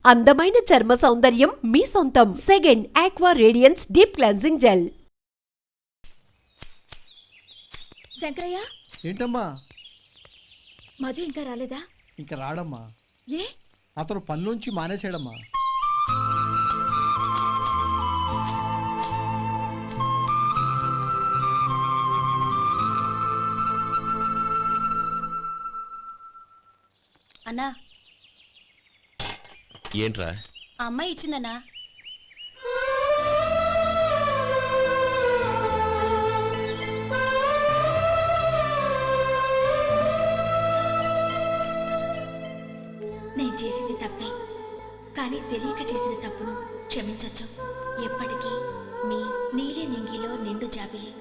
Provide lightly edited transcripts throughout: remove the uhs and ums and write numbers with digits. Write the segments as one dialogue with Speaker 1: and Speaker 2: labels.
Speaker 1: అందమైన చర్మ సౌందర్యం మీ సొంతం. Second aqua radiance deep cleansing gel.
Speaker 2: Shankaraiah,
Speaker 3: ఏంటమ్మా?
Speaker 2: మధు ఇంకా రాలేదా?
Speaker 3: ఇంకా రాడమ్మా.
Speaker 2: ఏ?
Speaker 3: అతను పనిలోంచి మానేసాడమ్మా.
Speaker 2: అన్నా,
Speaker 4: ఏంట్రా?
Speaker 2: ఆ అమ్మాయి ఇచ్చిందన్నా. నేను చేసింది తప్పే, కానీ తెలియక చేసిన తప్పును క్షమించొచ్చు. ఎప్పటికీ మీ నీలి నింగిలో నిండు జాబిలి.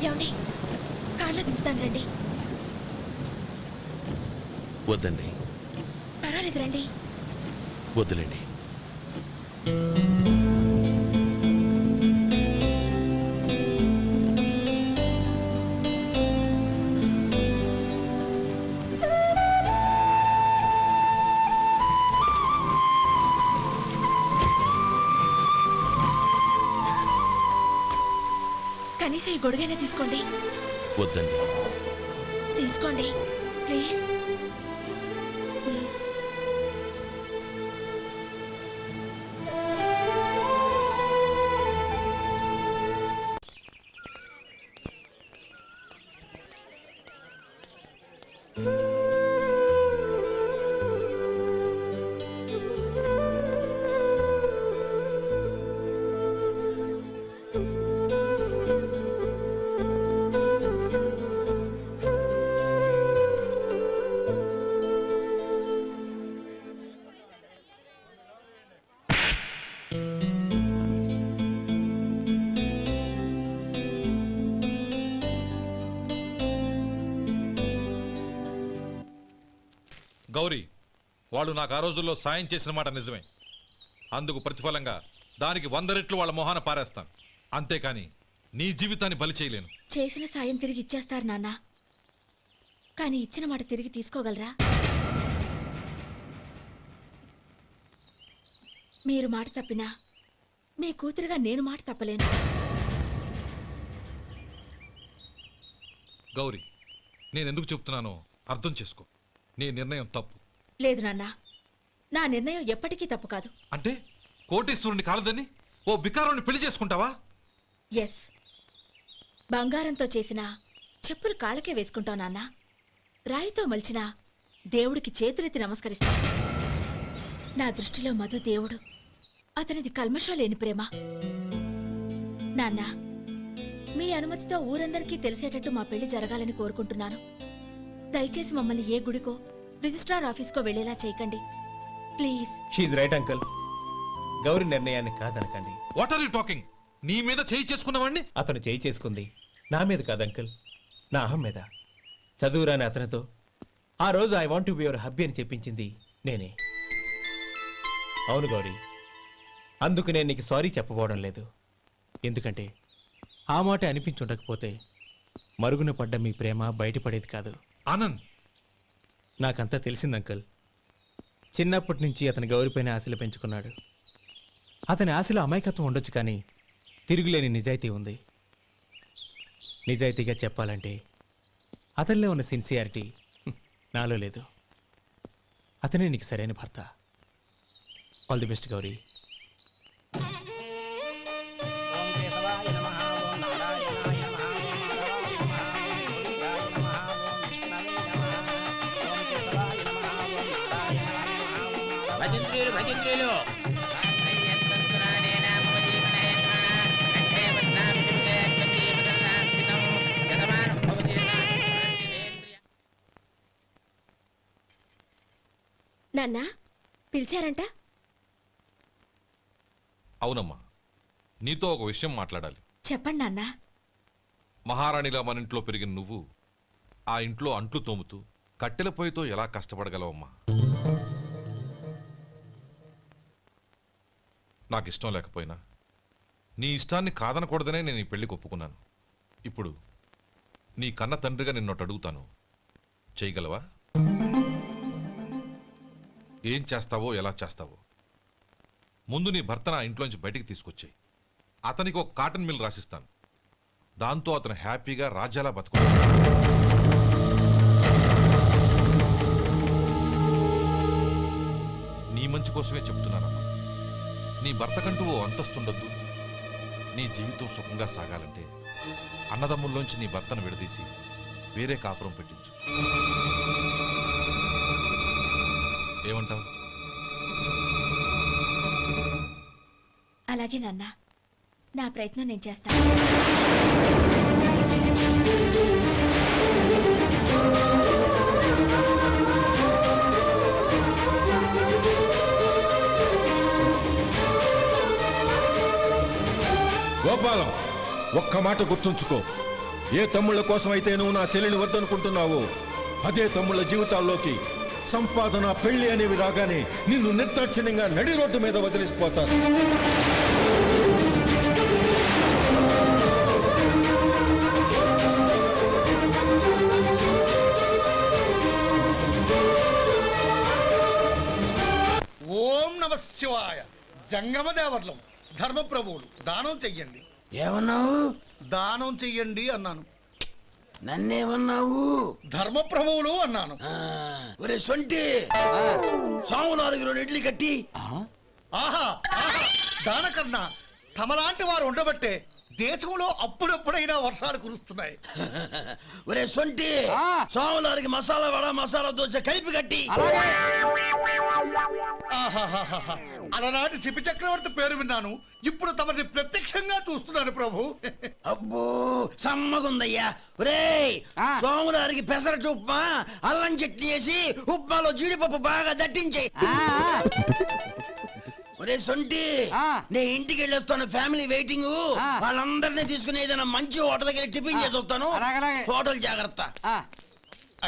Speaker 2: ఏమండి, కార్లో దింపుతాను రండి.
Speaker 4: వద్దండి.
Speaker 2: పర్వాలేదు రండి.
Speaker 4: వద్దులేండి.
Speaker 2: కనీసం ఈ గొడుగైనా తీసుకోండి.
Speaker 4: వద్దండి.
Speaker 2: తీసుకోండి ప్లీజ్.
Speaker 5: గౌరీ, వాళ్ళు నాకు ఆ రోజుల్లో సాయం చేసిన మాట నిజమే. అందుకు ప్రతిఫలంగా దానికి 100 రెట్లు వాళ్ళ మొహాన పారేస్తాను. అంతేకాని నీ జీవితాన్ని బలి చేయలేను.
Speaker 2: చేసిన సాయం తిరిగి ఇచ్చేస్తారు నాన్న, కానీ ఇచ్చిన మాట తిరిగి తీసుకోగలరా? మీరు మాట తప్పినా మీ కూతురుగా నేను మాట తప్పలేను.
Speaker 5: గౌరీ, నేనెందుకు చెప్తున్నానో అర్థం చేసుకో. నీ నిర్ణయం తప్పు.
Speaker 2: లేదు నాన్న, నా నిర్ణయం ఎప్పటికీ తప్పు కాదు.
Speaker 5: అంటే కోటేశ్వరుని కాలదని ఓ బికారుని పెళ్లి చేసుకుంటావా?
Speaker 2: ఎస్, బంగారంతో చేసిన చెప్పులు కాళ్ళకే వేసుకుంటావు నాన్న. రాయితో మలిచిన దేవుడికి చేతులెత్తి నమస్కరిస్తా. నా దృష్టిలో మధు దేవుడు, అతనిది కల్మషం లేని ప్రేమ. నాన్న, మీ అనుమతితో ఊరందరికీ తెలిసేటట్టు మా పెళ్లి జరగాలని కోరుకుంటున్నాను. దయచేసి మమ్మల్ని ఏ గుడికో రిజిస్ట్రార్ ఆఫీస్కో వెళ్లేలా చేయకండి ప్లీజ్.
Speaker 6: షీఈ్ రైట్ అంకుల్. గౌరి నిర్ణయాన్ని కాదనకండి.
Speaker 5: What are you talking? నీ మీద చేయి చేసుకున్నవాడిని
Speaker 6: అతను చేయి చేసుకుంది నా మీద కాదు అంకుల్, నా అహం మీద. చదువురాని అతనితో ఆ రోజు I want to be your hubby అని చెప్పించింది నేనే. అవును గౌరీ, అందుకు నేను నీకు సారీ చెప్పబోవడం లేదు. ఎందుకంటే ఆ మాట అనిపించుండకపోతే మరుగున పడ్డ మీ ప్రేమ బయటపడేది కాదు.
Speaker 5: ఆనంద్,
Speaker 6: నాకంతా తెలిసింది అంకుల్. చిన్నప్పటి నుంచి అతని గౌరిపైన ఆశలు పెంచుకున్నాడు. అతని ఆశలో అమాయకత్వం ఉండొచ్చు, కానీ తిరుగులేని నిజాయితీ ఉంది. నిజాయితీగా చెప్పాలంటే అతనిలో ఉన్న సిన్సియారిటీ నాలో లేదు. అతనే నీకు సరైన భర్త. All the best Gauri.
Speaker 7: భజంత్రీలు
Speaker 2: నాన్న పిలిచారంట?
Speaker 5: అవునమ్మా, నీతో ఒక విషయం మాట్లాడాలి.
Speaker 2: చెప్పండి నాన్న.
Speaker 5: మహారాణిలా మన ఇంట్లో పెరిగిన నువ్వు ఆ ఇంట్లో అంట్లు తోముతూ కట్టెల పొయ్యితో ఎలా కష్టపడగలవమ్మా? నాకు ఇష్టం లేకపోయినా నీ ఇష్టాన్ని కాదనకూడదనే నేను ఈ పెళ్లికి ఒప్పుకున్నాను. ఇప్పుడు నీ కన్న తండ్రిగా నిన్నొట్టు అడుగుతాను, చేయగలవా? ఏం చేస్తావో, ఎలా చేస్తావో ముందు నీ భర్త నా ఇంట్లోంచి బయటికి తీసుకొచ్చాయి. అతనికి ఒక కాటన్ మిల్ రాసిస్తాను. దాంతో అతను హ్యాపీగా రాజ్యాలా బతుకుతాడు. నీ మంచి కోసమే చెప్తున్నానమ్మా. నీ భర్తకంటూ ఓ అంతస్తుండొద్దు. నీ జీవితం సుఖంగా సాగాలంటే అన్నదమ్ముల్లోంచి నీ భర్తను విడదీసి వేరే కాపురం పెట్టించు. ఏమంటావు?
Speaker 2: అలాగే నాన్న, నా ప్రయత్నం నేను చేస్తాను.
Speaker 7: గోపాలం, ఒక్క మాట గుర్తుంచుకో. ఏ తమ్ముళ్ళ కోసమైతే నువ్వు నా చెల్లిని వద్దనుకుంటున్నావో అదే తమ్ముళ్ళ జీవితాల్లోకి సంపాదన, పెళ్లి అనేవి రాగానే నిన్ను నిర్దాక్షిణ్యంగా నడి రోడ్డు మీద వదిలేసిపోతారు.
Speaker 3: ఓం నమ శివాయ. జంగమ దేవర్లం ధర్మప్రభువులు దానం చెయ్యండి.
Speaker 8: ఏమన్నావు?
Speaker 3: దానం చెయ్యండి అన్నాను.
Speaker 8: నన్నేమన్నావు?
Speaker 3: ధర్మప్రభువులు అన్నాను.
Speaker 8: ఒరే సొంటి, సోమనాథుకి 2 ఇడ్లీ కట్టి.
Speaker 3: ఆహా ఆహా, దానకన్నా తమలాంటి వారు ఉండబట్టే దేశంలో అప్పుడప్పుడైనా వర్షాలు కురుస్తున్నాయి.
Speaker 8: ఒరే సొంటి, సోమనాథుకి మసాలా వడ, మసాలా దోశ కలిపి కట్టి.
Speaker 3: ఆహాహాహా, అలనాటి శిపి చక్రవర్తి పేరు విన్నాను. ఇప్పుడు తమని ప్రత్యక్షంగా చూస్తున్నాను ప్రభు.
Speaker 8: అబ్బో సమ్మగుందయ్యా. ఒరేయ్, సోమనాథుకి పెసరట్టు ఉప్మా, అల్లం చట్నీ వేసి ఉప్మాలో జీడిపప్పు బాగా దట్టించే. ఒరే సొంటి, నే ఇంటికి వెళ్ళొస్తాను. Family waiting. వాళ్ళందరినీ తీసుకుని ఏదైనా మంచి హోటల్ దగ్గర టిఫిన్ చేసి వస్తాను. హోటల్ జాగ్రత్త.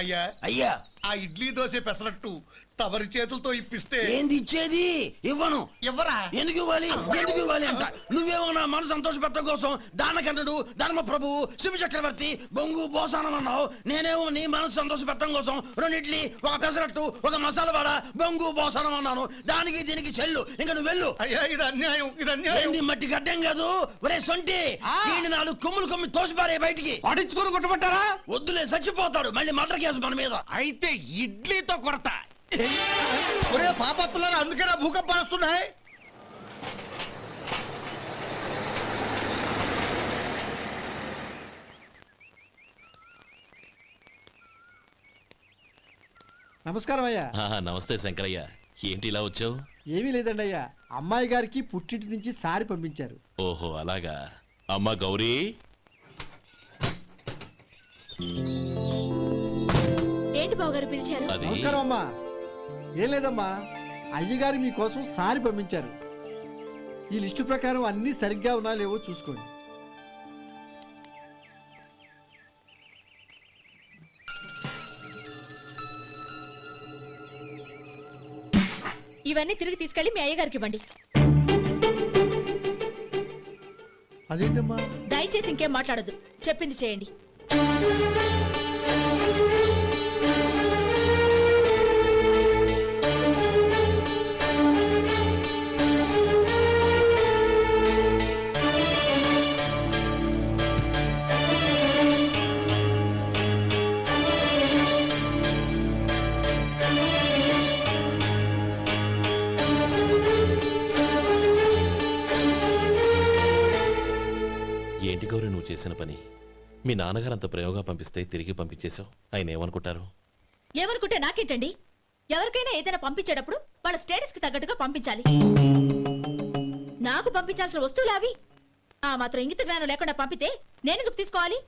Speaker 3: అయ్యా
Speaker 8: అయ్యా,
Speaker 3: ఆ ఇడ్లీ దోశ పెసరట్టు తమరి చేతులతో ఇప్పిస్తే.
Speaker 8: ఏంది ఇచ్చేది? ఇవ్వను.
Speaker 3: ఎవరా?
Speaker 8: ఎందుకు ఇవ్వాలి? ఎందుకు ఇవ్వాలి అంట. నువ్వేమో నా మనసు సంతోషపెట్టడం కోసం దానకంటుడు, ధర్మ ప్రభువు, శివ చక్రవర్తి, బొంగు బోసానం అన్నావు. నేనేమో నీ మనసు సంతోషపెట్టడం కోసం 2 ఇడ్లీ, ఒక పెసరట్టు, ఒక మసాలా వాడ, బొంగు బోసానం అన్నాను. దానికి దీనికి చెల్లు. ఇంకా నువ్వు వెళ్ళు.
Speaker 3: అయ్యా ఇది అన్యాయం, ఇది అన్యాయం.
Speaker 8: ఏంది మట్టి గడ్డం కాదు. ఒరే సొంటి, దీన్ని 4 కొమ్ములు కొమ్మి తోసిపారే బయటికి.
Speaker 9: పడించుకొని కొట్టమంటారా?
Speaker 8: వద్దులే, చచ్చిపోతాడు. మళ్ళీ మర్డర్ కేసు మన మీద.
Speaker 9: అయితే ఇడ్లీతో కొడతా.
Speaker 3: ఒరే పాపత్తులారా, అందుకేనా భూకంపాలు వస్తున్నాయి?
Speaker 10: నమస్కారం అయ్యా.
Speaker 4: నమస్తే శంకరయ్య, ఏంటి ఇలా వచ్చావు?
Speaker 10: ఏమీ లేదండి అయ్యా, అమ్మాయి గారికి పుట్టింటి నుంచి సారి పంపించారు.
Speaker 4: ఓహో అలాగా. అమ్మా గౌరీ,
Speaker 2: ఏంటి బావగారు పిలిచారు?
Speaker 4: అది
Speaker 10: నమస్కారం అమ్మా. ఏం లేదమ్మా, అయ్యగారు మీకోసం సారి పంపించారు. ఈ లిస్టు ప్రకారం అన్ని సరిగ్గా ఉన్నా లేవో చూసుకోండి.
Speaker 2: ఇవన్నీ తిరిగి తీసుకెళ్లి మీ అయ్యగారికి ఇవ్వండి.
Speaker 10: అదేంటమ్మా?
Speaker 2: దయచేసి ఇంకేం మాట్లాడొద్దు, చెప్పింది చేయండి.
Speaker 4: ఏంటి గౌరీ నువ్వు చేసిన పని? మీ నాన్నగారు అంత ప్రేమగా పంపిస్తే తిరిగి పంపించేశావు. ఆయన ఏమనుకుంటారు?
Speaker 2: ఏమనుకుంటే నాకేంటండి? ఎవరికైనా ఏదైనా పంపించేటప్పుడు వాళ్ళ స్టేటస్ కి తగ్గట్టుగా పంపించాలి. నాకు పంపించాల్సిన వస్తువులు అవి. ఆ మాత్రం ఇంగిత జ్ఞానం లేకుండా పంపితే నేనెందుకు తీసుకోవాలి?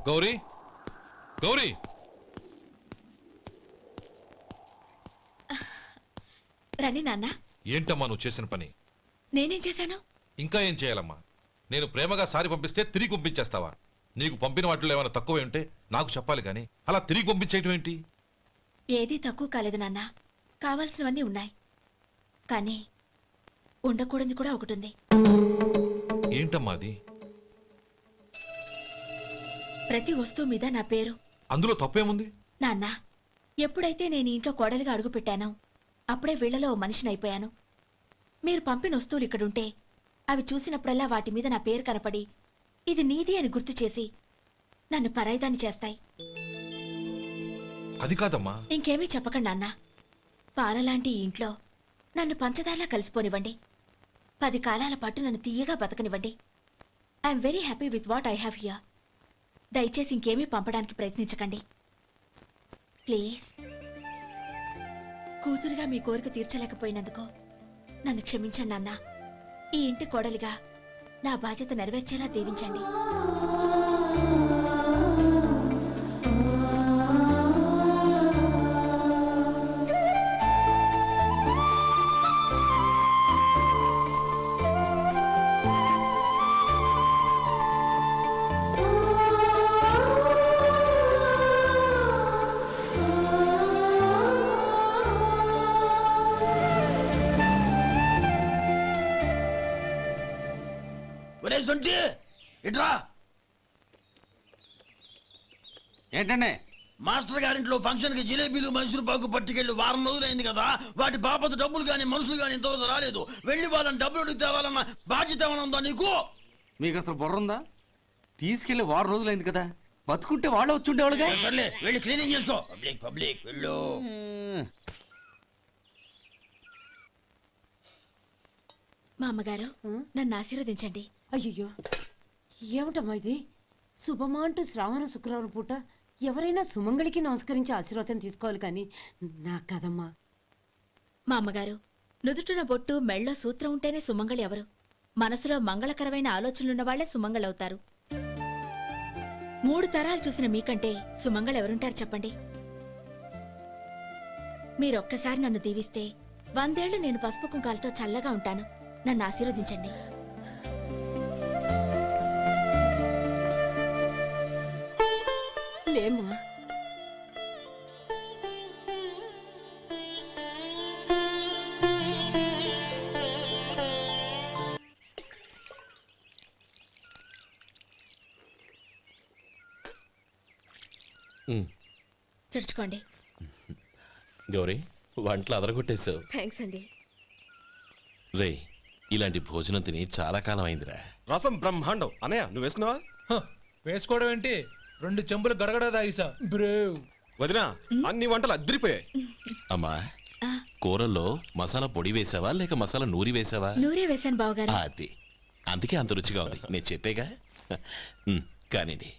Speaker 5: గౌరీ గౌరీ
Speaker 2: రండి నాన్న.
Speaker 5: ఏంటమ్మా నువ్వు చేసిన పని?
Speaker 2: నేనేం చేశాను?
Speaker 5: ఇంకా ఏం చేయాలమ్మా? నేను ప్రేమగా సారి పంపిస్తే తిరిగి పంపించేస్తావా? నీకు పంపిన వాటిలో ఏమైనా తక్కువ ఉంటే నాకు చెప్పాలి కానీ అలా తిరిగి పంపించేయటం ఏంటి?
Speaker 2: ఏదీ తక్కువ కాలేదు నాన్న. కావాల్సినవన్నీ ఉన్నాయి, కానీ ఉండకూడదు కూడా ఒకటి ఉంది.
Speaker 5: ఏంటమ్మా అది?
Speaker 2: ప్రతి వస్తువు మీద నా పేరు.
Speaker 5: అందులో తప్పేముంది?
Speaker 2: నాన్న, ఎప్పుడైతే నేను ఇంట్లో కోడలిగా అడుగు పెట్టానో అప్పుడే వీళ్లలో ఓ మనిషిని అయిపోయాను. మీరు పంపిన వస్తువులు ఇక్కడుంటే అవి చూసినప్పుడల్లా వాటి మీద నా పేరు కనపడి ఇది నీది అని గుర్తు చేసి నన్ను పరాయిదాన్ని చేస్తాయి.
Speaker 5: అది కాదమ్మా.
Speaker 2: ఇంకేమీ చెప్పకండి నాన్న. పాలలాంటి ఈ ఇంట్లో నన్ను పంచదారలా కలిసిపోనివ్వండి. 10 కాలాల పాటు నన్ను తీయగా బతకనివ్వండి. I'm very happy with what I have here. దయచేసి ఇంకేమీ పంపడానికి ప్రయత్నించకండి ప్లీజ్. కూతురుగా మీ కోరిక తీర్చలేకపోయినందుకు నన్ను క్షమించండి నాన్న. ఈ ఇంటి కోడలిగా నా బాధ్యత నెరవేర్చేలా దీవించండి.
Speaker 8: ఒరే సొంటి ఇట్రా.
Speaker 9: ఏంటండి?
Speaker 8: మాస్టర్ గారింట్లో ఫంక్షన్ కి జిలేబీలు మైసూరు పాకు పట్టుకెళ్ళి వారం రోజులైంది కదా. వాటి బాపత డబ్బులు కానీ మనుషులు కానీ ఇంతవరకు రాలేదు. వెళ్ళి వాళ్ళని డబ్బులు అడిగి తేవాలన్న బాధ్యత ఏమైనా ఉందా నీకు?
Speaker 9: మీకు అసలు బుర్ర ఉందా? తీసుకెళ్లి వారం రోజులైంది కదా, బతుకుంటే వాళ్ళు వచ్చి ఉండేవాళ్ళుగా.
Speaker 8: సర్లే వెళ్ళి క్లీనింగ్ చేసుకో. పబ్లిక్ పబ్లిక్ వెళ్ళు.
Speaker 2: మా అమ్మగారు నన్ను ఆశీర్వదించండి.
Speaker 11: అయ్యో ఏమిటమ్మా ఇది? శుభమా అంటూ శ్రావణ శుక్రవారం పూట ఎవరైనా సుమంగళికి నమస్కరించి ఆశీర్వాదం తీసుకోవాలి కానీ నా కదమ్మా.
Speaker 2: మా అమ్మగారు, నుదుటిన బొట్టు మెళ్ళో సూత్రం ఉంటేనే సుమంగళి ఎవరు? మనసులో మంగళకరమైన ఆలోచనలున్న వాళ్లే సుమంగళవుతారు. 3 తరాలు చూసిన మీకంటే సుమంగళ ఎవరుంటారు చెప్పండి? మీరొక్కసారి నన్ను దీవిస్తే 100 ఏళ్లు నేను పసుపు కుంకాలతో చల్లగా ఉంటాను. నన్ను ఆశీర్వదించండి.
Speaker 11: లేమ్మా.
Speaker 2: తుడుచుకోండి.
Speaker 4: గౌరీ, వంటలు అదరగొట్టేశావు.
Speaker 11: థ్యాంక్స్ అండి.
Speaker 4: రే, ఇలాంటి భోజనం తిని చాలా కాలం అయిందిరా.
Speaker 7: రసం బ్రహ్మాండం. అనయ్య నువ్వు వేసినావా?
Speaker 6: వేసుకోవడం ఏంటి? 2 చెంబులు గడగడ తాగిసా బ్రేవ్.
Speaker 7: వదినా అన్ని వంటలు అద్దరిపోయాయి.
Speaker 4: అమ్మా,
Speaker 2: ఆ,
Speaker 4: కూరల్లో మసాలా పొడి వేసావా లేక మసాలా నూరి వేసావా?
Speaker 2: నూరే వేశాను బావగారు.
Speaker 4: అది అందుకే అంత రుచిగా ఉంది. నేను చెప్పేగా. కానివ్వండి.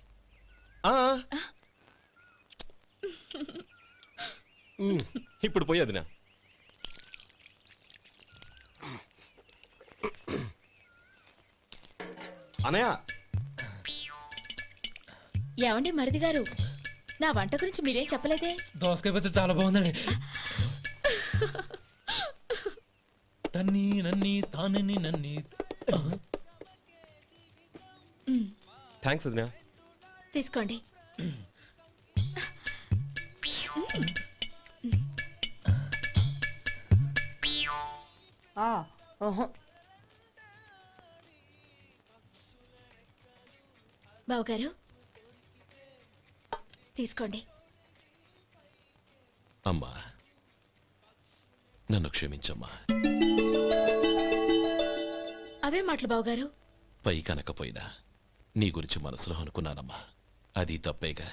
Speaker 7: ఇప్పుడు పోయి వదినా. అనయ్య
Speaker 2: ఏమండి మరిది గారు, నా వంట గురించి మీరేం చెప్పలేదే?
Speaker 6: దోసకాయ పచ్చడి చాలా బాగుందండి. తన్ని నన్ని తానని నన్ని.
Speaker 7: థ్యాంక్స్ వదినా.
Speaker 2: తీసుకోండి. బావగారు తీసుకోండి.
Speaker 4: అమ్మా, నన్ను క్షమించమ్మా.
Speaker 2: అవే మాటలు బావగారు.
Speaker 4: పై కనకపోయినా నీ గురించి మనసులో అనుకున్నానమ్మా. అది తప్పేగా.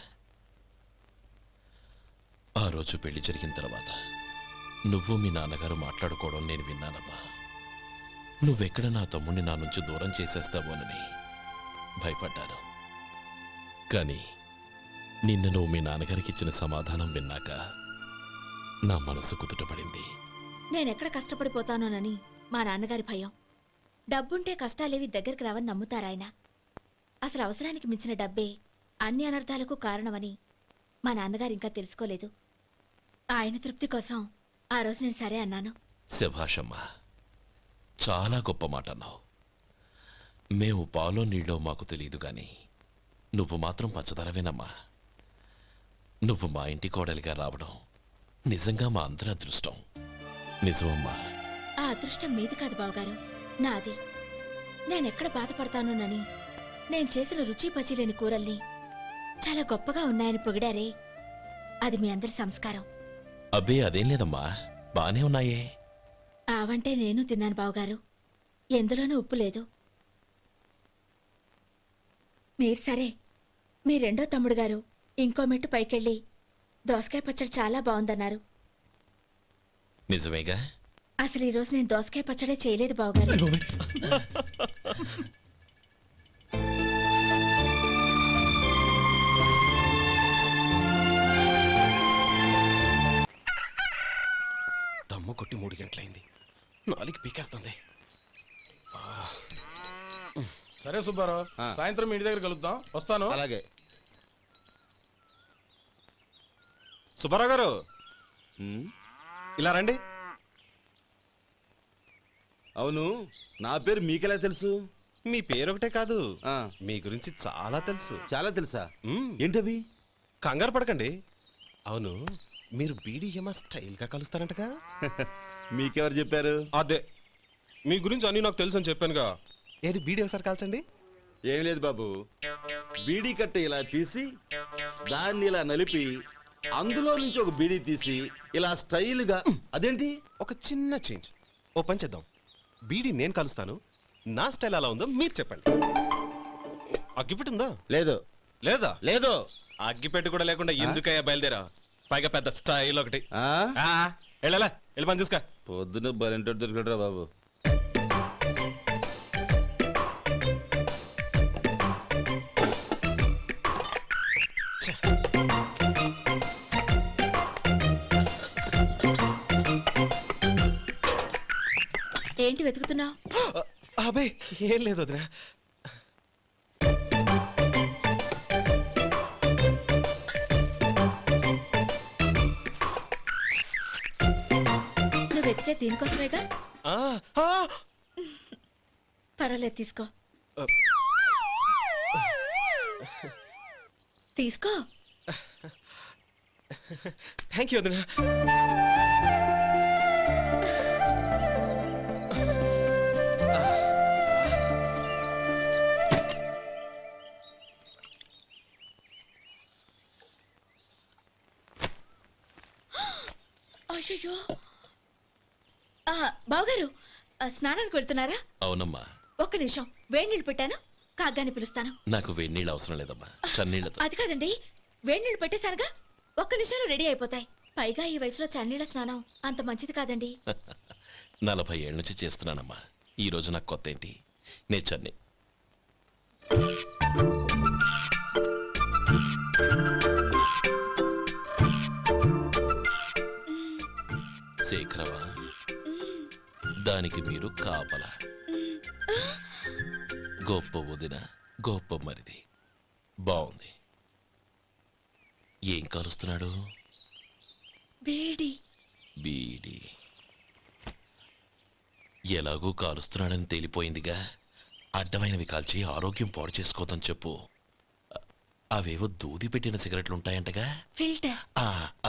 Speaker 4: ఆ రోజు పెళ్లి జరిగిన తర్వాత నువ్వు మీ నాన్నగారు మాట్లాడుకోవడం నేను విన్నానమ్మా. నువ్వెక్కడ నా తమ్ముడిని నా నుంచి దూరం చేసేస్తావోనని భయపడ్డాను. కానీ నిన్న నువ్వు మీ నాన్నగారికి ఇచ్చిన సమాధానం విన్నాక నా మనసు కుదుటపడింది.
Speaker 2: నేనెక్కడ కష్టపడిపోతానోనని మా నాన్నగారి భయం. డబ్బుంటే కష్టాలేవి దగ్గరికి రావని నమ్ముతారాయన. అసలు అవసరానికి మించిన డబ్బే అన్ని అనర్థాలకు కారణమని మా నాన్నగారు ఇంకా తెలుసుకోలేదు. ఆయన తృప్తి కోసం ఆ రోజు నేను సరే అన్నాను.
Speaker 4: శభాషమ్మా, చాలా గొప్ప మాట అన్నావు. మేము పాలో నీళ్ళో మాకు తెలియదు గాని నువ్వు మాత్రం పచ్చదనవేనమ్మా. నువ్వు మా ఇంటి కోడలిగా రావడం నిజంగా మా అందరి అదృష్టం. నిజమమ్మా.
Speaker 2: ఆ అదృష్టం మీది కాదు బావగారు, నాది. నేనెక్కడ బాధపడతానోనని నేను చేసిన రుచి పచిలేని కూరల్ని చాలా గొప్పగా ఉన్నాయని పొగిడారే, అది మీ అందరి సంస్కారం.
Speaker 4: అబ్బే అదేం లేదమ్మా, బానే ఉన్నాయే.
Speaker 2: ఆవంటే నేను తిన్నాను బావగారు, ఎందులోనూ ఉప్పు లేదు. మీరు సరే, మీ రెండో తమ్ముడు గారు ఇంకో మెట్టు పైకెళ్ళి దోసకాయ పచ్చడి చాలా బాగుందన్నారు.
Speaker 4: నిజమేగా?
Speaker 2: అసలు ఈరోజు నేను దోసకాయ పచ్చడే చేయలేదు బావగారు.
Speaker 4: దమ్ము కొట్టి 3 గంటలైంది, 4 పీకేస్తుంది.
Speaker 12: సరే సుబ్బారావు, సాయంత్రం మీ ఇంటి దగ్గర కలుద్దాం. వస్తాను.
Speaker 8: అలాగే.
Speaker 12: సుబ్బారావు గారు, ఇలా రండి.
Speaker 8: అవును, నా పేరు మీకెలా తెలుసు?
Speaker 12: మీ పేరు ఒకటే కాదు, మీ గురించి చాలా తెలుసు.
Speaker 8: చాలా తెలుసా? ఏంటవి?
Speaker 12: కంగారు పడకండి. అవును, మీరు బీడీఎం స్టైల్గా కలుస్తారంటగా?
Speaker 8: మీకెవరు చెప్పారు?
Speaker 12: అదే, మీ గురించి అన్నీ నాకు తెలుసు అని చెప్పానుగా. ఏది బీడీ ఒకసారి కాల్చండి.
Speaker 8: ఏం లేదు బాబు, బీడీ కట్ట ఇలా తీసి దాన్ని ఇలా నలిపి అందులో నుంచి ఒక బీడీ తీసి ఇలా స్టైల్గా. అదేంటి?
Speaker 12: ఒక చిన్న చేంజ్. ఓ పని చేద్దాం, బీడీ నేను కలుస్తాను, నా స్టైల్ ఎలా ఉందో మీరు చెప్పండి. అగ్గిపెట్టి ఉందా?
Speaker 8: లేదు.
Speaker 12: లేదా?
Speaker 8: లేదు.
Speaker 12: అగ్గిపెట్టి కూడా లేకుండా ఎందుకయ్యా బయలుదేరా? పైగా పెద్ద స్టైల్ ఒకటి. వెళ్ళాలా, వెళ్ళి పని చూసుకో.
Speaker 8: పొద్దున బలింటోడు దొరికడరా బాబు.
Speaker 2: ఏంటి వెతుకుతున్నావు?
Speaker 12: అబే ఏం లేదు వదినా.
Speaker 2: నువ్వు వెతికే దీనికోసమేగా. పర్వాలేదు, తీసుకో. తీసుకో.
Speaker 12: థ్యాంక్ యూ వదినా.
Speaker 2: అయ్యో, బావగారు స్నానానికి వెళ్తున్నారా?
Speaker 4: అవునమ్మా.
Speaker 2: ఒక్క నిమిషం, వేడి నీళ్ళు పెట్టాను, కాగ్గాని పిలుస్తాను.
Speaker 4: నాకు వేడి నీళ్ళు అవసరం లేదమ్మా, చన్నీళ్ళతో.
Speaker 2: అది కాదండి, వేడి నీళ్ళు పెట్టేశానుగా, ఒక్క నిమిషంలో రెడీ అయిపోతాయి. పైగా ఈ వయసులో చన్నీళ్ళ స్నానం అంత మంచిది కాదండి.
Speaker 4: 40 ఏళ్ళ నుంచి చేస్తున్నానమ్మా, ఈ రోజు నాకు కొత్త ఏంటి? నే చన్నీ. శేఖరవా, దానికి మీరు కాపలా. గొప్ప వదిన, గొప్ప మరిది. బాగుంది. ఏం కాలుస్తున్నాడు?
Speaker 2: బీడి.
Speaker 4: బీడి ఎలాగూ కాలుస్తున్నాడని తేలిపోయిందిగా. అడ్డమైనవి కాల్చి ఆరోగ్యం పాడు చేసుకోదని చెప్పు. అవేవో దూది పెట్టిన సిగరెట్లుంటాయంటగా,
Speaker 2: ఫిల్టర్.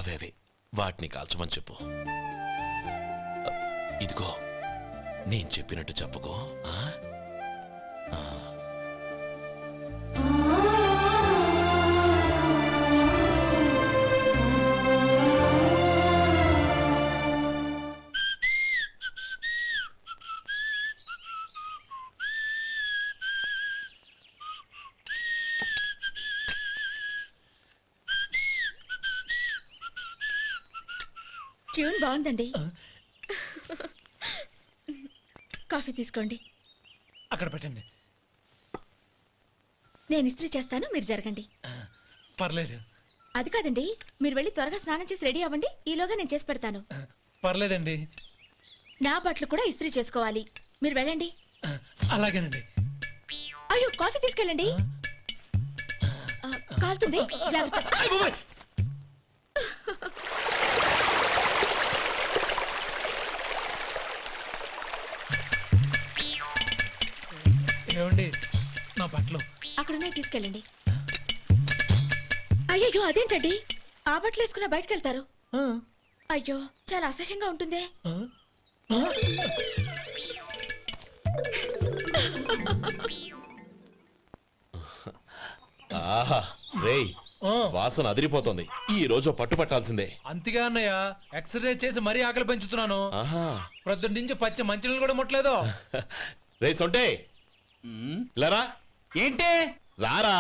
Speaker 4: అవే వాటిని కాల్చమని చెప్పు. ఇదిగో, నేను చెప్పినట్టు చెప్పుకో.
Speaker 2: ట్యూన్ బాగుందండి. కాఫీ తీసుకోండి.
Speaker 6: అక్కడ పెట్టండి.
Speaker 2: నేను ఇస్త్రీ చేస్తాను, మీరు జరగండి.
Speaker 6: పర్లేదు.
Speaker 2: అది కాదండి, మీరు వెళ్ళి త్వరగా స్నానం చేసి రెడీ అవ్వండి, ఈలోగా నేను చేసి పెడతాను.
Speaker 6: పర్లేదండి.
Speaker 2: నా బట్టలు కూడా ఇస్త్రీ చేసుకోవాలి, మీరు వెళ్ళండి.
Speaker 6: అలాగేనండి.
Speaker 2: అయ్యో, కాఫీ తీసుకెళ్ళండి. కాలుతుంది జాగ్రత్త.
Speaker 6: ఏమండి నా బట్టలు
Speaker 2: అక్కడున్నాయి తీసుకెళ్ళండి. అయ్యో అదేంటండి ఆ బట్టలు వేసుకున్న బయటకు వెళ్తారు? అయ్యో చాలా అసహ్యంగా ఉంటుందే.
Speaker 4: ఆహా రేయ్ వాసన అదిరిపోతుంది. ఈ రోజు పట్టు పట్టాల్సిందే.
Speaker 6: అంతగా అన్నయ్య ఎక్సర్సైజ్ చేసి మరీ ఆకలి పెంచుతున్నాను.
Speaker 4: ఆహా
Speaker 6: ప్రొద్దున నుంచి పచ్చ మంచినీళ్ళు కూడా ముట్టలేదు.
Speaker 4: రే సొంటే లరా
Speaker 9: ఏంటి
Speaker 4: రారా.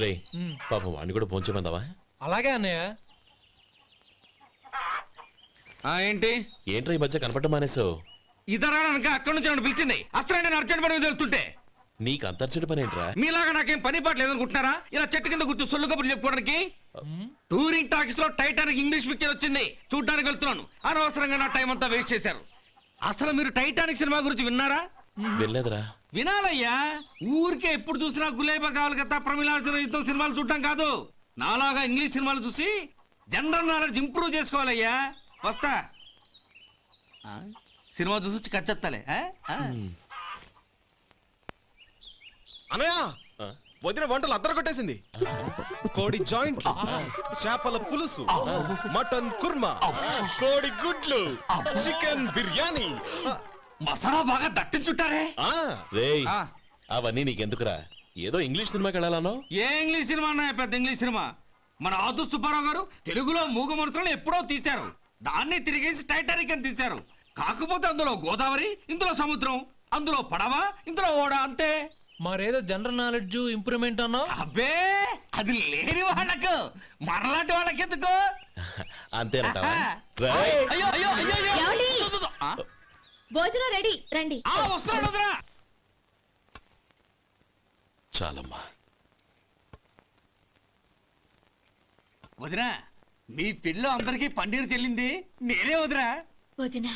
Speaker 4: రే పాపం వాడిని కూడా పోంచమందావా?
Speaker 6: అలాగే అన్నయ్య.
Speaker 9: ఏంటి
Speaker 4: ఏంట్రా ఈ మధ్య కనపడడం మానేసావు?
Speaker 9: ఇద్దరా అక్కడి నుంచి నన్ను పిలిచింది. అసలు నేను అర్జెంట్ పని తెలుస్తుంటే
Speaker 4: నీకు అంతర్చడి పని ఏంట్రా?
Speaker 9: మీలాగా నాకేం పని పాట లేదనుకుంటున్నారా? ఇలా చెట్టు కింద కూర్చో సొల్లు కబుర్లు చెప్పుకోవడానికి. టూరింగ్ టాకీస్ లో టైటానిక్ ఇంగ్లీష్ పిక్చర్ వచ్చింది, చూడ్డానికి వెళ్తున్నాను. అనవసరంగా నా టైం అంతా వేస్ట్ చేశారు. అసలు మీరు టైటానిక్ సినిమా గురించి విన్నారా?
Speaker 4: వెళ్ళలేదురా.
Speaker 9: వినాలయ్యా. ఊరికే ఎప్పుడు చూసినా గులేబా కావాలి కదా ప్రమిళార్జున సినిమాలు చూడటం కాదు. నాలాగా ఇంగ్లీష్ సినిమాలు చూసి జనరల్ నాలెడ్జ్ ఇంప్రూవ్ చేసుకోవాలయ్యా. వస్తా. సినిమా చూసి కచ్చెత్తాలే.
Speaker 12: అనయ్య వదిన వంటలు అద్దరు కొట్టేసింది. కోడి జాయింట్, చేపల పులుసు, మటన్ కుర్మా, కోడి గుడ్లు, చికెన్ బిర్యానీ,
Speaker 9: మసాలా బాగా దట్టించుంటారే.
Speaker 4: రేయ్ అవన్నీ నీకెందుకురా? ఏదో ఇంగ్లీష్ సినిమాకి వెళ్ళాలనో?
Speaker 9: ఏ ఇంగ్లీష్ సినిమా అన్నా? పెద్ద ఇంగ్లీష్ సినిమా. మన ఆదు సుబ్బారావు గారు తెలుగులో మూగ మనుషులను ఎప్పుడో తీశారు. దాన్ని తిరిగేసి టైటానిక్ అని తీశారు. కాకపోతే అందులో గోదావరి, ఇందులో సముద్రం, అందులో పడవ, ఇందులో ఓడ, అంతే.
Speaker 6: మరేదో జనరల్ నాలెడ్జ్ ఇంప్రూవ్మెంట్ అన్నా?
Speaker 9: అబ్బే అది లేని వాళ్ళకు, మరలాంటి వాళ్ళకి ఎందుకు?
Speaker 4: అంతేనంటావా?
Speaker 9: అయ్యో అయ్యో అయ్యో
Speaker 2: ఏమండి? భోజనం రెడీ, రండి.
Speaker 9: వస్తున్నాడు వదరా.
Speaker 4: చాలమ్మా.
Speaker 9: వదినా మీ పిల్ల అందరికీ పన్నీరు చెల్లింది నేనే వదినా.
Speaker 2: వదినా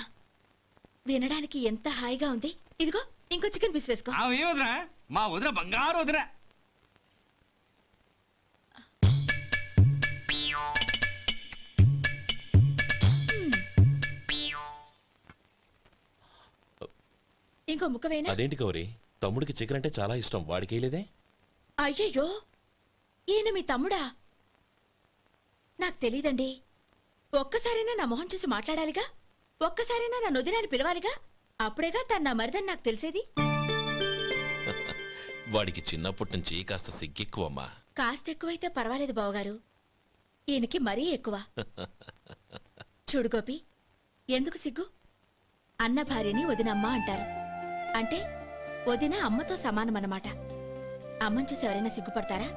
Speaker 2: వినడానికి ఎంత హాయిగా ఉంది. ఇదిగో ఇంకో చికెన్ పీస్ వేసుకో.
Speaker 9: ఏ వదినా? మా వదిన బంగారు వదిన.
Speaker 2: ఇంకో ముక్క వేయనా?
Speaker 4: అదేంటి గౌరీ, తమ్ముడికి చికెన్ అంటే చాలా ఇష్టం, వాడికి వేయలేదే?
Speaker 2: అయ్యయ్యో ఈయన మీ తమ్ముడా? నాకు తెలీదండి. ఒక్కసారైనా నా మొహం చూసి మాట్లాడాలిగా, ఒక్కసారైనా నా నొదినాన్ని పిలవాలిగా, అప్పుడేగా తను నా మరిదని నాకు తెలిసేది.
Speaker 4: వాడికి చిన్నప్పటి నుంచి కాస్త సిగ్గెక్కువమ్మా.
Speaker 2: కాస్త ఎక్కువైతే పర్వాలేదు బావగారు, ఈయనకి మరీ ఎక్కువ. చూడు గోపి, ఎందుకు సిగ్గు? అన్న భార్యని వదినమ్మ అంటారు. అంటే వదిన అమ్మతో సమానమన్నమాట. అమ్మని చూసి ఎవరైనా సిగ్గుపడతారా?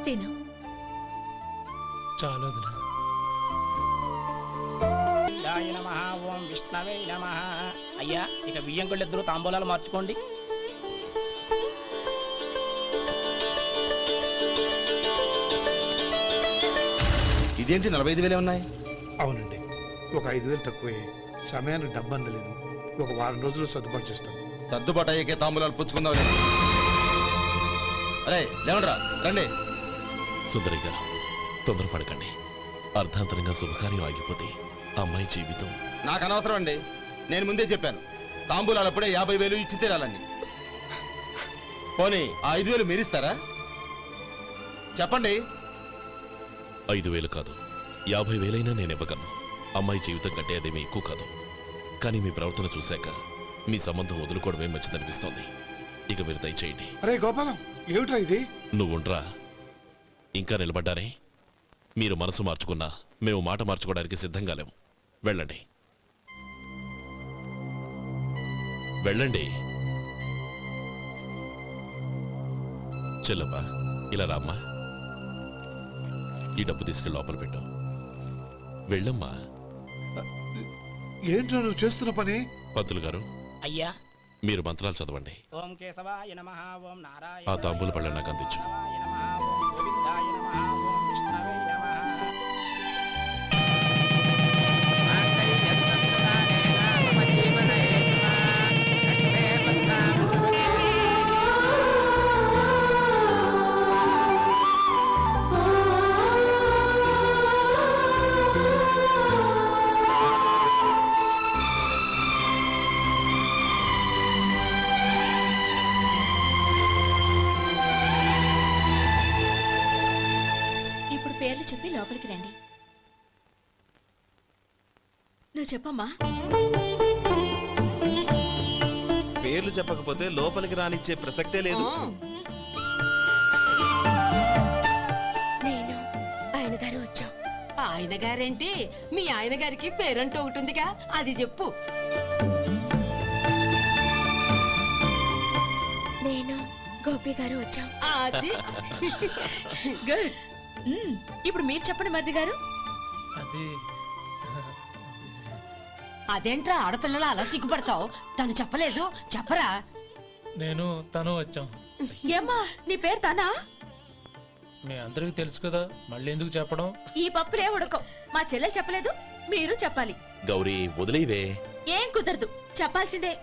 Speaker 2: తిను.
Speaker 6: చాలు వదినా.
Speaker 8: ఓం విష్ణవే నమః. అయ్యా ఇక బియ్యం కొళ్ళు ఇద్దరు తాంబూలాలు మార్చుకోండి.
Speaker 9: ఇదేంటి 45,000 ఉన్నాయి?
Speaker 3: అవునండి, ఒక 5,000 తక్కువే. సమయానికి డబ్బు అందలేదు. ఒక వారం రోజులు సర్దుబాటు చేస్తాం.
Speaker 8: సర్దుబాటు అయ్యే తాంబూలాలు పుచ్చుకుందాం. అరే లేవండ్రా రండి.
Speaker 4: సుందరి గారు తొందరపడకండి. అర్ధాంతరంగా శుభకార్యం ఆగిపోతే అమ్మాయి జీవితం.
Speaker 8: నాకు అనవసరం అండి, నేను ముందే చెప్పాను. తాంబూలాలు అప్పుడే 50,000 ఇచ్చి తీరాలండి. పోనీ ఆ 5,000 మీరిస్తారా? చెప్పండి.
Speaker 4: 5,000 కాదు, 50,000 నేను ఇవ్వగలను. అమ్మాయి జీవితం కంటే అదేమీ ఎక్కువ కాదు. కానీ మీ ప్రవర్తన చూశాక మీ సంబంధం వదులుకోవడమే మంచిదనిపిస్తోంది. ఇక మీరు దయచేయండి.
Speaker 3: అరే గోపాలం, ఏమిట్రా ఇది?
Speaker 4: నువ్వుండ్రా. ఇంకా నిలబడ్డారే? మీరు మనసు మార్చుకున్నా మేము మాట మార్చుకోవడానికి సిద్ధంగా లేము. వెళ్ళండి వెళ్ళండి. చెల్లమ్మా ఇలా రామ్మా. ఈ డబ్బు తీసుకెళ్ళి లోపల పెట్టు. వెళ్ళమ్మా.
Speaker 3: ఏంట్రా నువ్వు చేస్తున్న పని?
Speaker 4: పంతులు గారు
Speaker 8: అయ్యా
Speaker 4: మీరు మంత్రాలు చదవండి.
Speaker 8: ఓం కేశవాయ నమః. ఓం నారాయణ.
Speaker 4: ఆ తాంబూల పళ్ళ నాకు అందించు.
Speaker 8: ఓం గోవిందాయ నమః. ఓం విష్ణవే నమః.
Speaker 2: లోపలికి రండి. నువ్వు చెప్పమ్మా.
Speaker 12: పేర్లు చెప్పకపోతే లోపలికి రానిచ్చే ప్రసక్తే లేదు.
Speaker 2: నేను ఆయన గారు వచ్చాం.
Speaker 11: ఆయన గారేంటి, మీ ఆయన గారికి పేరంటూ ఒకటి ఉందిగా, అది చెప్పు.
Speaker 2: నేను గోపి గారు వచ్చాం.
Speaker 11: అది
Speaker 2: గుడ్. ఇప్పుడు మీరు చెప్పండి మరిది గారు.
Speaker 6: అది
Speaker 11: అదేంట్రా ఆడపిల్లలు అలా సిగ్గుపడతావు? తను చెప్పలేదు, చెప్పరా.
Speaker 6: నేను తను వచ్చాం.
Speaker 2: ఏమ్మా నీ పేరు తానా?
Speaker 6: మీ అందరికి తెలుసు కదా, మళ్ళీ ఎందుకు చెప్పడం?
Speaker 2: ఈ పప్పులే ఉడకం. మా చెల్లెలు చెప్పలేదు, మీరు చెప్పాలి.
Speaker 4: గౌరీ వదిలేవే.
Speaker 2: ఏం కుదరదు, చెప్పాల్సిందే.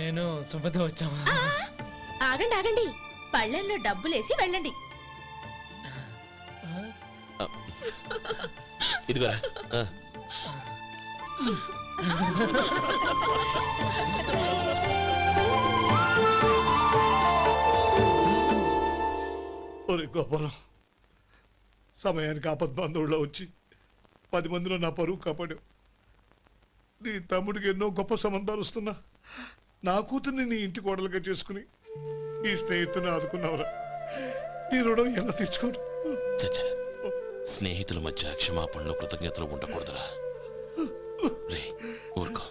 Speaker 6: నేను సుమతి వచ్చాం.
Speaker 2: ఆగండి ఆగండి, పళ్ళెంలో డబ్బులేసి వెళ్ళండి.
Speaker 4: ఇదిగోరా.
Speaker 3: ఒరే గోపాలం, సమయానికి ఆపద్బంధువుల్లో వచ్చి 10 మందిలో నా పరువు కాపాడావు. నీ తమ్ముడికి ఎన్నో గొప్ప సంబంధాలు వస్తున్నా నా కూతుర్ని నీ ఇంటి కోడలుగా చేసుకుని నీ స్నేహితుని ఆదుకున్నావురా. నీ రుణం ఎలా తీర్చుకోరు?
Speaker 4: చచ్చా, స్నేహితుల మధ్య క్షమాపణలు కృతజ్ఞతలు ఉండకూడదురా. రే ఊరుకో.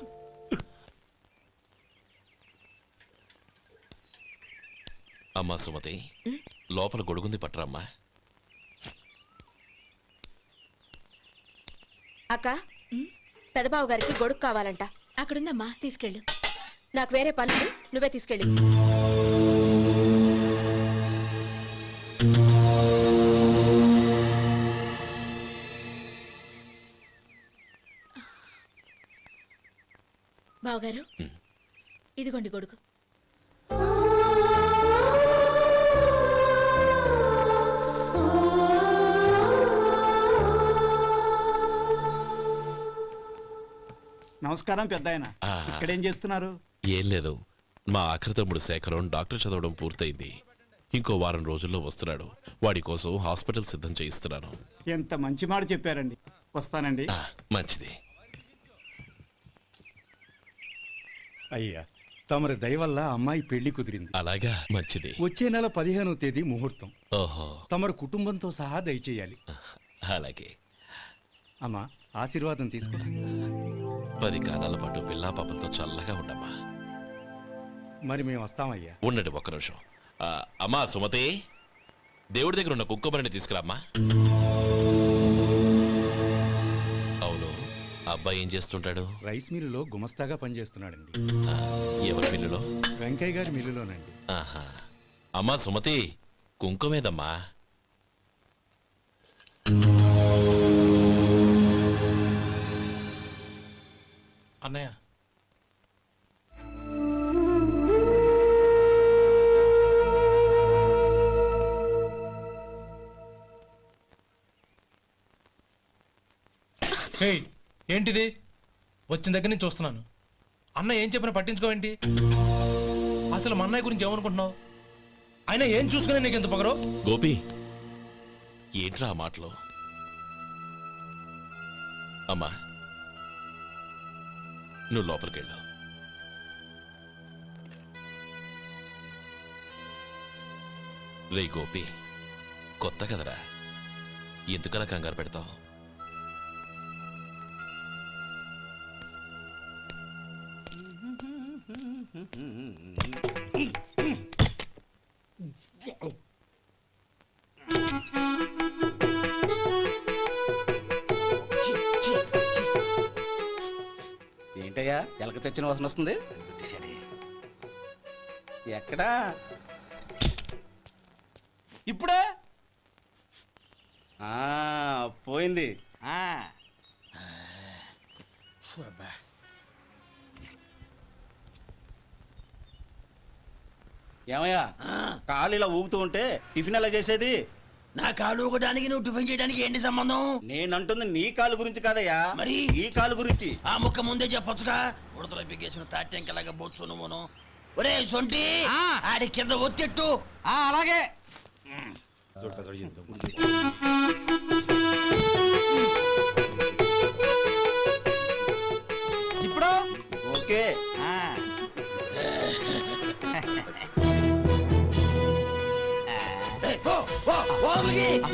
Speaker 4: అమ్మా సుమతి, లోపల గొడుగుంది పట్టరమ్మా.
Speaker 2: అక్క, పెదబాబు గారికి గొడుగు కావాలంట. అక్కడుందమ్మా, తీసుకెళ్ళు. నాకు వేరే పనులు, నువ్వే తీసుకెళ్ళి. బావగారు, ఇదిగోండి గొడుగు.
Speaker 10: నమస్కారం పెద్ద ఆయన. ఇక్కడేం చేస్తున్నారు?
Speaker 4: ఏం లేదు, మా ఆఖరి తమ్ముడు శేఖరం డాక్టర్ చదవడం పూర్తయింది. ఇంకో వారం రోజుల్లో వస్తున్నాడు. వాడి కోసం హాస్పిటల్ సిద్ధం చేయిస్తున్నాను.
Speaker 10: ఎంత మంచి మాట చెప్పారండి. వస్తానండి.
Speaker 4: మంచిది.
Speaker 13: అయ్యా, తమరి దయ వల్ల అమ్మాయి పెళ్లి కుదిరింది.
Speaker 4: అలాగా, మంచిది.
Speaker 13: వచ్చే నెల 15వ తేదీ ముహూర్తం.
Speaker 4: ఓహో.
Speaker 13: తమరు కుటుంబంతో సహా దయచేయాలి.
Speaker 4: అలాగే.
Speaker 13: అమ్మా, ఆశీర్వాదం తీసుకురా.
Speaker 4: 10 కాలాల పాటు పిల్లా పాపలతో చల్లగా ఉండమ్మా.
Speaker 13: మరి మేము వస్తామయ్యా.
Speaker 4: ఉండండి ఒక్క నిమిషం. అమ్మా సుమతి, దేవుడి దగ్గర ఉన్న కుక్కబరిని తీసుకురామ్మా. అవును, అబ్బాయి ఏం చేస్తుంటాడు?
Speaker 13: రైస్ మిల్లులో గుమస్తాగా పనిచేస్తున్నాడండి.
Speaker 4: ఎవరి మిల్లులో?
Speaker 13: వెంకయ్య గారి మిల్లులోనండి.
Speaker 4: ఆహా. అమ్మా సుమతి, కుంకుమేదమ్మా.
Speaker 6: అన్నయ్య, ఏంటిది? వచ్చిన దగ్గర నుంచి చూస్తున్నాను. అన్న ఏం చెప్పినా పట్టించుకోవేంటి? అసలు మా అన్నయ్య గురించి ఏమనుకుంటున్నావు? అయినా ఏం చూసుకునే నీకు ఎంత పొగరు?
Speaker 4: గోపి, ఏంట్రా ఆ మాటలు? అమ్మా, నువ్వు లోపలికెళ్ళు. రే గోపి, కొత్త కదరా, ఎందుకలా కంగారు పెడతావు?
Speaker 8: ఏంటయ్యా, ఎలక తెచ్చిన వాసన వస్తుంది? ఎక్కడా? ఇప్పుడే పోయింది. ఏమయ్యా, కాళ్ళు ఇలా ఊగుతూ ఉంటే టిఫిన్ ఎలా చేసేది?
Speaker 9: నా కాలు ఊగడానికి నువ్వు టిఫిన్ చేయడానికి ఏంటి సంబంధం?
Speaker 8: నేనంటుంది నీ కాలు గురించి కాదయ్యా, మరి ఈ కాలు గురించి.
Speaker 9: ఆ ముక్క ముందే చెప్పొచ్చుగా. ఉడతలో పిగేసిన తాట్యంకలాగా బొచ్చు నువ్వును. ఒరే సొంటి, ఆడి కింద ఒత్తిట్టు.
Speaker 8: అలాగే.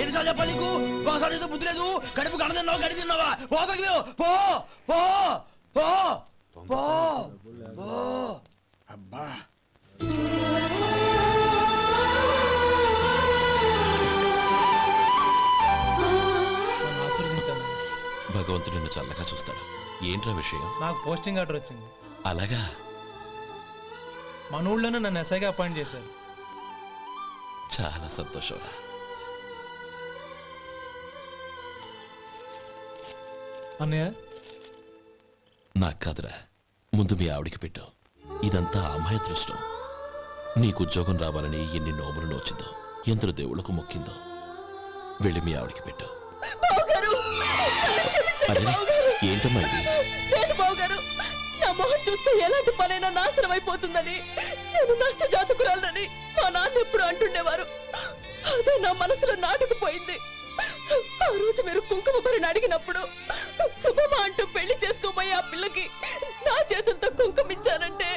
Speaker 8: ఎన్నిసార్లు చెప్పాలి నీకు? ఒకసారి ఏదో బుద్ధి లేదు. కడుపు గడ తిన్నావా, గడి తిన్నావా? పోతలకి పో పో పో పో పో.
Speaker 3: అబ్బా
Speaker 4: భగవంతుడు నిన్ను చల్లగా చూస్తాడు. ఏంట్రా విషయం?
Speaker 6: నాకు పోస్టింగ్ ఆర్డర్ వచ్చింది.
Speaker 4: అలాగా?
Speaker 6: మన ఊళ్ళోనే నన్ను ఎస్ఐగా అపాయింట్ చేశారు.
Speaker 4: చాలా సంతోషంరా.
Speaker 6: అన్నయ్య
Speaker 4: నాకు కాదురా, ముందు మీ ఆవిడికి పెట్టు. ఇదంతా అమ్మాయి దృష్టం. నీకు ఉద్యోగం రావాలని ఎన్ని నోములు నోచిందో, ఎందరు దేవుళ్ళకు మొక్కిందో. వెళ్ళి మీ ఆవిడికి పెట్టు. అరే ఏంటమ్మా ఇది?
Speaker 2: లేదు బావగారు, నా మొహం చూస్తే ఎలాంటి పనైనా నాశనం అయిపోతుందని, నేను నష్ట జాతకురాలని మా నాన్న ఎప్పుడు అంటుండేవారు. అదే నా మనసులో నాటుకుపోయింది. ఆ రోజు మీరు కుంకుమ భరిని అడిగినప్పుడు శుభమా అంటూ పెళ్లి చేసుకోబోయే ఆ పిల్లకి నా చేతులతో కుంకుమ ఇచ్చానంటే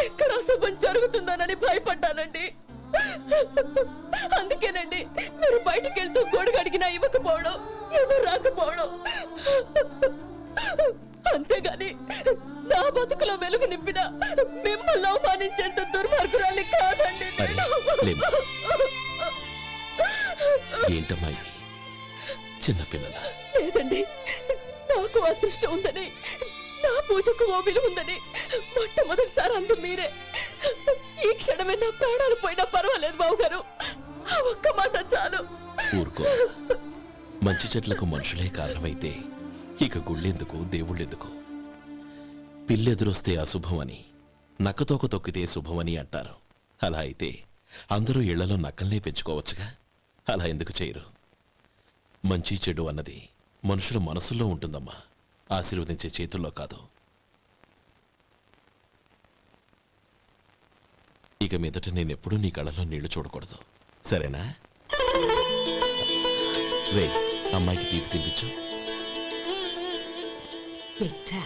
Speaker 2: ఎక్కడ శుభం జరుగుతుందోనని భయపడ్డానండి. అందుకేనండి మీరు బయటికి వెళ్తూ గొడుగు అడిగినా ఇవ్వకపోవడం, ఎవరు రాకపోవడం. అంతేగాని నా బతుకులో వెలుగు నింపిన మిమ్మల్ని అవమానించేంత దుర్మార్గురాలి కాదండి.
Speaker 4: ఏంటమ్మా ఇది? చిన్నపిల్లల
Speaker 2: లేదండి, నాకు అదృష్టం ఉందని, నా పూజకు ఓ విలువ ఉందని మొట్టమొదటిసారి అందు మీరే. ఈ క్షణమే నా ప్రాణాలు పోయినా పర్వాలేదు బావగారు, ఆ ఒక్క మాట చాలు.
Speaker 4: ఊరుకో. మంచి చెట్లకు మనుషులే కారణమైతే ఇక గుళ్ళెందుకు, దేవుళ్ళెందుకు? పిల్లెదురొస్తే అశుభమని, నక్కతోక తొక్కితే శుభమని అంటారు. అలా అయితే అందరూ ఇళ్లలో నక్కల్నే పెంచుకోవచ్చుగా. అలా ఎందుకు చేయరు? మంచి చెడు అన్నది మనుషుల మనసుల్లో ఉంటుందమ్మా, ఆశీర్వదించే చేతుల్లో కాదు. ఇక మీదట నేనెప్పుడూ నీ కళ్ళలో నీళ్లు చూడకూడదు, సరేనా? రే, అమ్మాయికి తీపి తినిపించు.
Speaker 11: పెట్టా